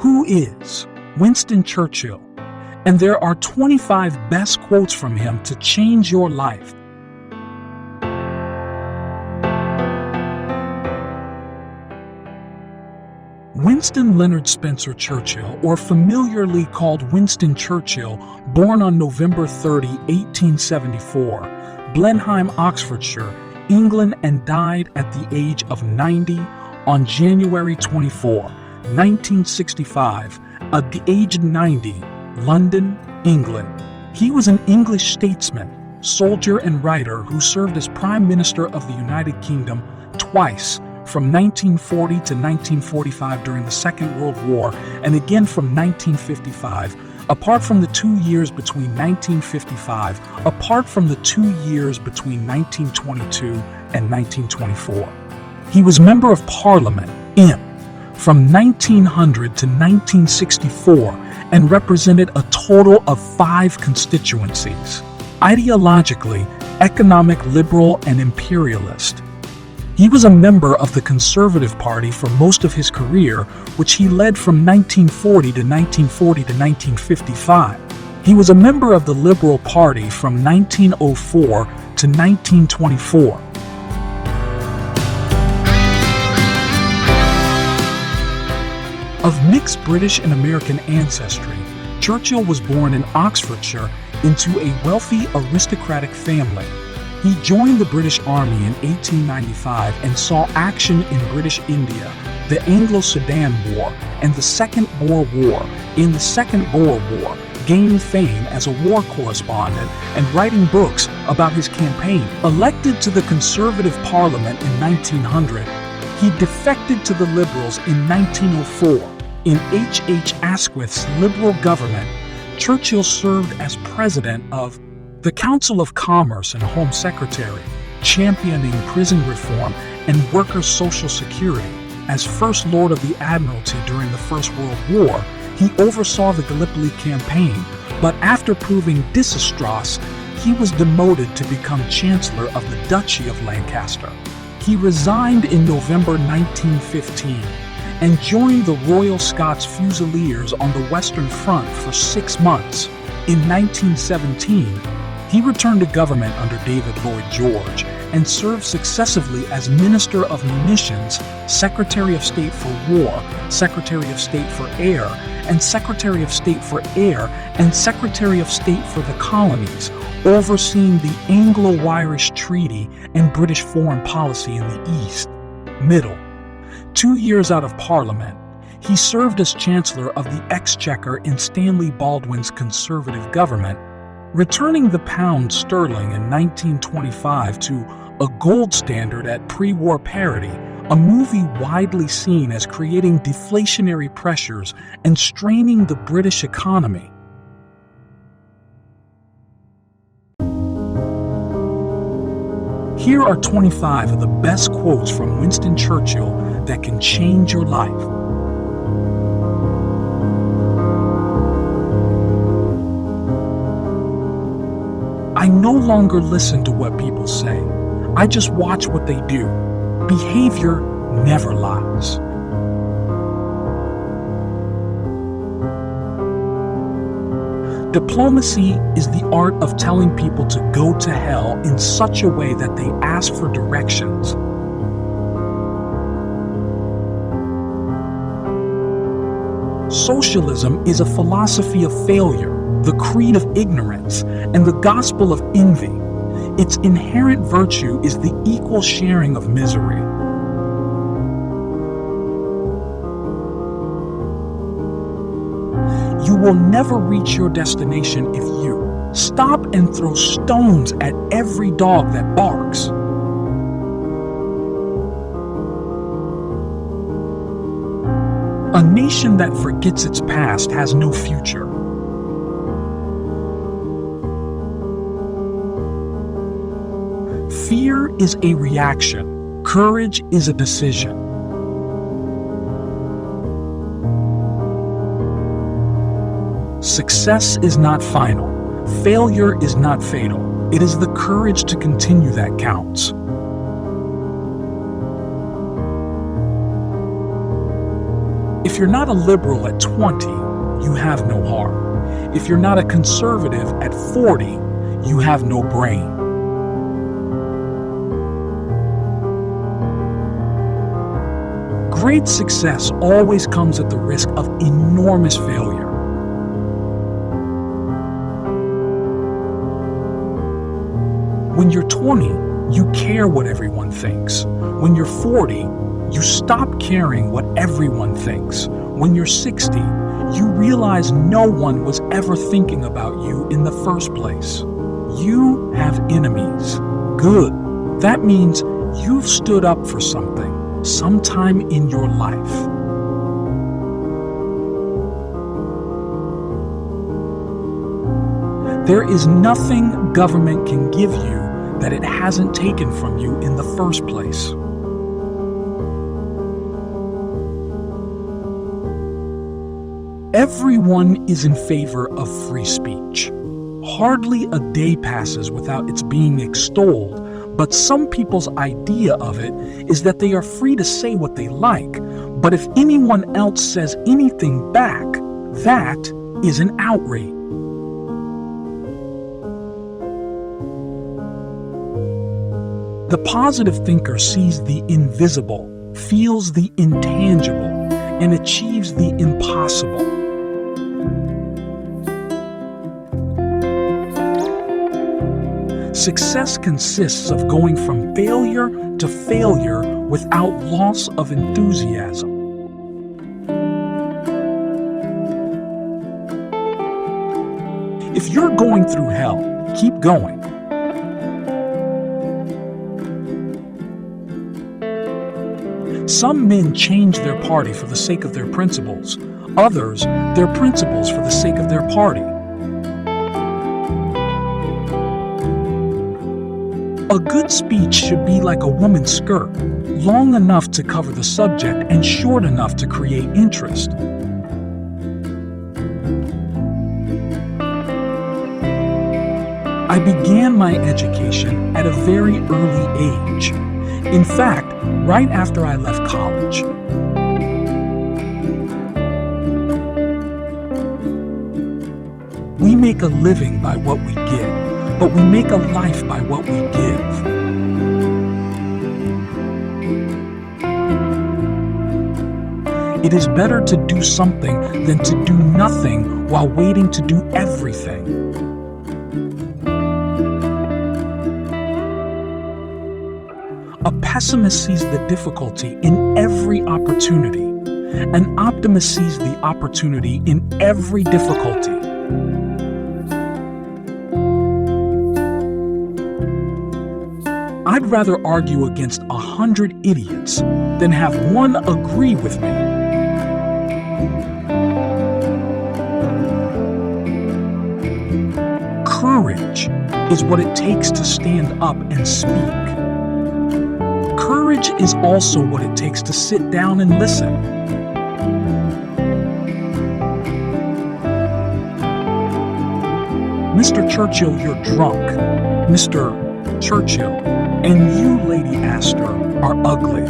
Who is Winston Churchill? And there are 25 best quotes from him to change your life. Winston Leonard Spencer Churchill, or familiarly called Winston Churchill, born on November 30, 1874, Blenheim, Oxfordshire, England, and died at the age of 90 on January 24, 1965, at the age of 90, London, England. He was an English statesman, soldier, and writer who served as Prime Minister of the United Kingdom twice, from 1940 to 1945 during the Second World War, and again from 1955. Apart from the 2 years between 1922 and 1924. He was Member of Parliament, (imp), from 1900 to 1964 and represented a total of 5 constituencies. Ideologically, economic liberal and imperialist. He was a member of the Conservative Party for most of his career, which he led from 1940 to 1955. He was a member of the Liberal Party from 1904 to 1924. Of mixed British and American ancestry, Churchill was born in Oxfordshire into a wealthy aristocratic family. He joined the British Army in 1895 and saw action in British India, the Anglo-Sudan War, and the Second Boer War. In the Second Boer War, gained fame as a war correspondent and writing books about his campaign. Elected to the Conservative Parliament in 1900, he defected to the Liberals in 1904. In H.H. Asquith's Liberal government, Churchill served as president of the Council of Commerce and Home Secretary, championing prison reform and workers' social security. As First Lord of the Admiralty during the First World War, he oversaw the Gallipoli campaign, but after proving disastrous, he was demoted to become Chancellor of the Duchy of Lancaster. He resigned in November 1915 and joined the Royal Scots Fusiliers on the Western Front for 6 months. In 1917, he returned to government under David Lloyd George and served successively as Minister of Munitions, Secretary of State for War, Secretary of State for Air, and Secretary of State for Air, and Secretary of State for the Colonies, overseeing the Anglo-Irish Treaty and British foreign policy in the East. Middle. 2 years out of Parliament, he served as Chancellor of the Exchequer in Stanley Baldwin's Conservative government, returning the pound sterling in 1925 to a gold standard at pre-war parity, a movie widely seen as creating deflationary pressures and straining the British economy. Here are 25 of the best quotes from Winston Churchill that can change your life. I no longer listen to what people say. I just watch what they do. Behavior never lies. Diplomacy is the art of telling people to go to hell in such a way that they ask for directions. Socialism is a philosophy of failure, the creed of ignorance, and the gospel of envy. Its inherent virtue is the equal sharing of misery. You will never reach your destination if you stop and throw stones at every dog that barks. A nation that forgets its past has no future. Fear is a reaction. Courage is a decision. Success is not final. Failure is not fatal. It is the courage to continue that counts. If you're not a liberal at 20, you have no heart. If you're not a conservative at 40, you have no brain. Great success always comes at the risk of enormous failure. When you're 20, you care what everyone thinks. When you're 40, you stop caring what everyone thinks. When you're 60, you realize no one was ever thinking about you in the first place. You have enemies. Good. That means you've stood up for something sometime in your life. There is nothing government can give you that it hasn't taken from you in the first place. Everyone is in favor of free speech. Hardly a day passes without its being extolled, but some people's idea of it is that they are free to say what they like, but if anyone else says anything back, that is an outrage. The positive thinker sees the invisible, feels the intangible, and achieves the impossible. Success consists of going from failure to failure without loss of enthusiasm. If you're going through hell, keep going. Some men change their party for the sake of their principles, others their principles for the sake of their party. A good speech should be like a woman's skirt, long enough to cover the subject and short enough to create interest. I began my education at a very early age. In fact, right after I left college. We make a living by what we get, but we make a life by what we give. It is better to do something than to do nothing while waiting to do everything. A pessimist sees the difficulty in every opportunity. An optimist sees the opportunity in every difficulty. I'd rather argue against 100 idiots than have one agree with me. Courage is what it takes to stand up and speak. Courage is also what it takes to sit down and listen. Mr. Churchill, you're drunk. Mr. Churchill, and you, Lady Astor, are ugly.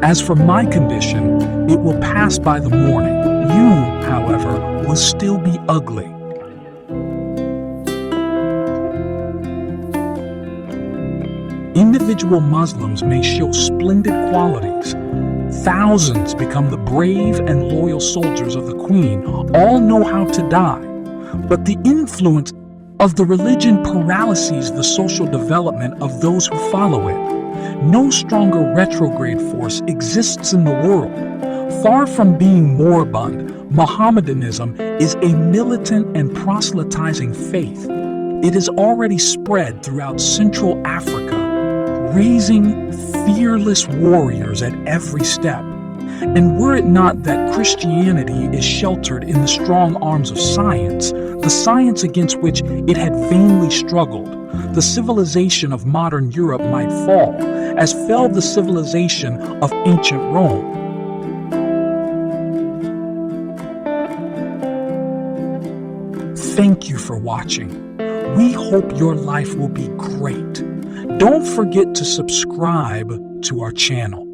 As for my condition, it will pass by the morning. You, however, will still be ugly. Individual Muslims may show splendid qualities. Thousands become the brave and loyal soldiers of the Queen. All know how to die. But the influence of the religion paralyses the social development of those who follow it. No stronger retrograde force exists in the world. Far from being moribund, Mohammedanism is a militant and proselytizing faith. It has already spread throughout Central Africa, raising fearless warriors at every step. And were it not that Christianity is sheltered in the strong arms of science, the science against which it had vainly struggled, the civilization of modern Europe might fall, as fell the civilization of ancient Rome. Thank you for watching. We hope your life will be great. Don't forget to subscribe to our channel.